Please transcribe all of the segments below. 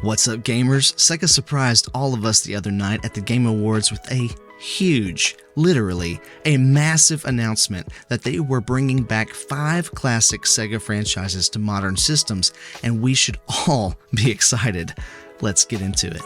What's up, gamers? Sega surprised all of us the other night at the Game Awards with a huge, literally, a massive announcement that they were bringing back 5 classic Sega franchises to modern systems, and we should all be excited. Let's get into it.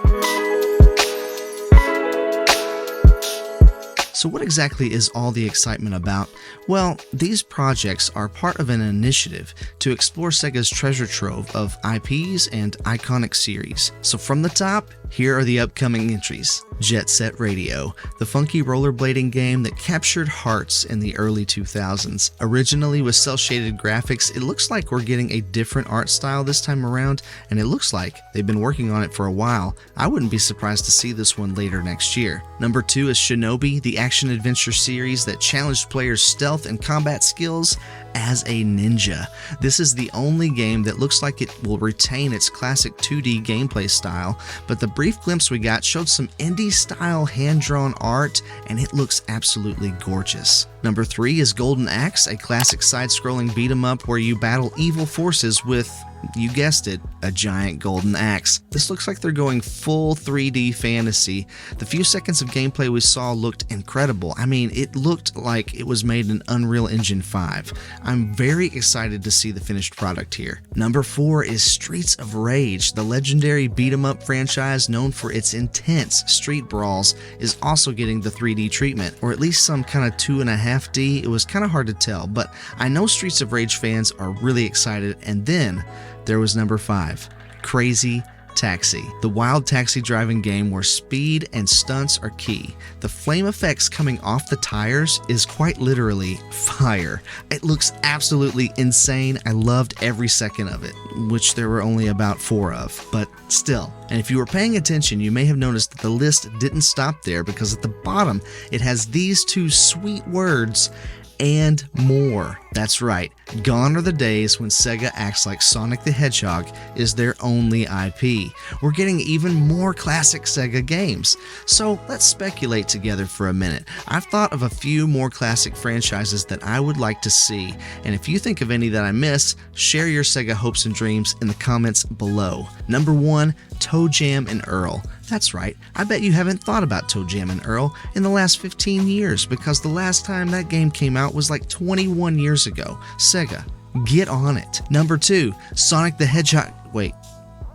So what exactly is all the excitement about? Well, these projects are part of an initiative to explore Sega's treasure trove of IPs and iconic series. So from the top, here are the upcoming entries. Jet Set Radio, the funky rollerblading game that captured hearts in the early 2000s. Originally with cel-shaded graphics, it looks like we're getting a different art style this time around, and it looks like they've been working on it for a while. I wouldn't be surprised to see this one later next year. Number 2 is Shinobi, the action-adventure series that challenged players' stealth and combat skills as a ninja. This is the only game that looks like it will retain its classic 2D gameplay style, but the brief glimpse we got showed some indie-style hand-drawn art, and it looks absolutely gorgeous. Number 3 is Golden Axe, a classic side-scrolling beat-em-up where you battle evil forces with, you guessed it, a giant golden axe. This looks like they're going full 3D fantasy. The few seconds of gameplay we saw looked incredible. I mean, it looked like it was made in Unreal Engine 5. I'm very excited to see the finished product here. Number 4 is Streets of Rage. The legendary beat-em-up franchise known for its intense street brawls is also getting the 3D treatment, or at least some kind of 2.5D. It was kind of hard to tell, but I know Streets of Rage fans are really excited. And then there was number 5, Crazy Taxi, the wild taxi driving game where speed and stunts are key. The flame effects coming off the tires is quite literally fire. It looks absolutely insane. I loved every second of it, which there were only about 4 of, but still. And if you were paying attention, you may have noticed that the list didn't stop there, because at the bottom it has these 2 sweet words: and more. That's right, gone are the days when Sega acts like Sonic the Hedgehog is their only IP. We're getting even more classic Sega games. So let's speculate together for a minute. I've thought of a few more classic franchises that I would like to see, and if you think of any that I miss, share your Sega hopes and dreams in the comments below. Number 1, Toe Jam and Earl. That's right, I bet you haven't thought about Toe Jam and Earl in the last 15 years, because the last time that game came out was like 21 years ago. Sega, get on it. Number 2, Sonic the Hedgehog. Wait,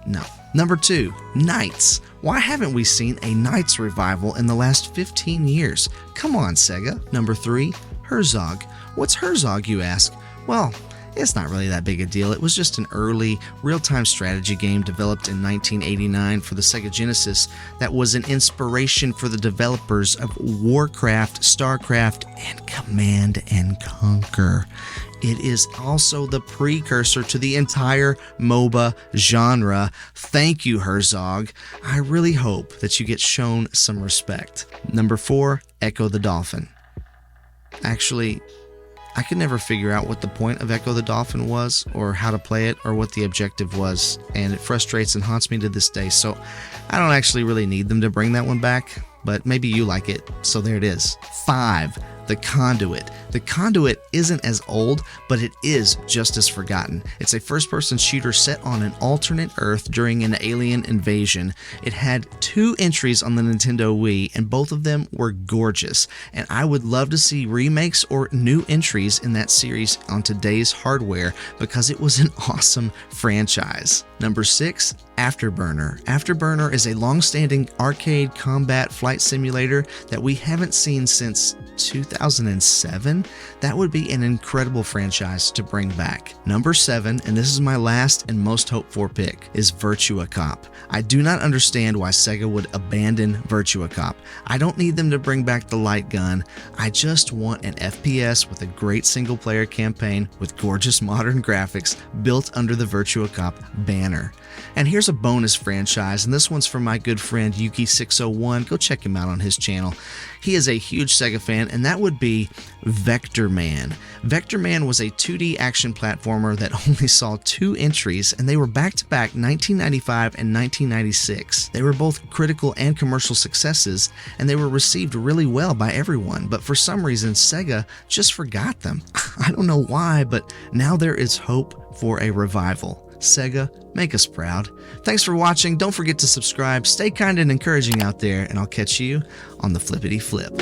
no. Number 2, Knights. Why haven't we seen a Knights revival in the last 15 years? Come on, Sega. Number 3, Herzog. What's Herzog, you ask? Well, it's not really that big a deal. It was just an early, real-time strategy game developed in 1989 for the Sega Genesis that was an inspiration for the developers of Warcraft, StarCraft, and Command and Conquer. It is also the precursor to the entire MOBA genre. Thank you, Herzog. I really hope that you get shown some respect. Number 4, Eko the Dolphin. Actually, I could never figure out what the point of Eko the Dolphin was, or how to play it, or what the objective was, and it frustrates and haunts me to this day, so I don't actually really need them to bring that one back, but maybe you like it, so there it is. 5, the Conduit. The Conduit isn't as old, but it is just as forgotten. It's a first-person shooter set on an alternate Earth during an alien invasion. It had 2 entries on the Nintendo Wii, and both of them were gorgeous, and I would love to see remakes or new entries in that series on today's hardware, because it was an awesome franchise. Number 6, Afterburner. Afterburner is a long-standing arcade combat flight simulator that we haven't seen since 2007. That would be an incredible franchise to bring back. Number 7, and this is my last and most hoped for pick, is Virtua Cop. I do not understand why Sega would abandon Virtua Cop. I don't need them to bring back the light gun. I just want an FPS with a great single-player campaign with gorgeous modern graphics built under the Virtua Cop banner. And here's a bonus franchise, and this one's from my good friend Yuki601. Go check him out on his channel. He is a huge Sega fan, and that would be Vector Man. Vector Man was a 2D action platformer that only saw 2 entries, and they were back-to-back 1995 and 1996. They were both critical and commercial successes, and they were received really well by everyone, but for some reason Sega just forgot them. I don't know why, but now there is hope for a revival. Sega, make us proud. Thanks for watching. Don't forget to subscribe. Stay kind and encouraging out there, and I'll catch you on the flippity flip.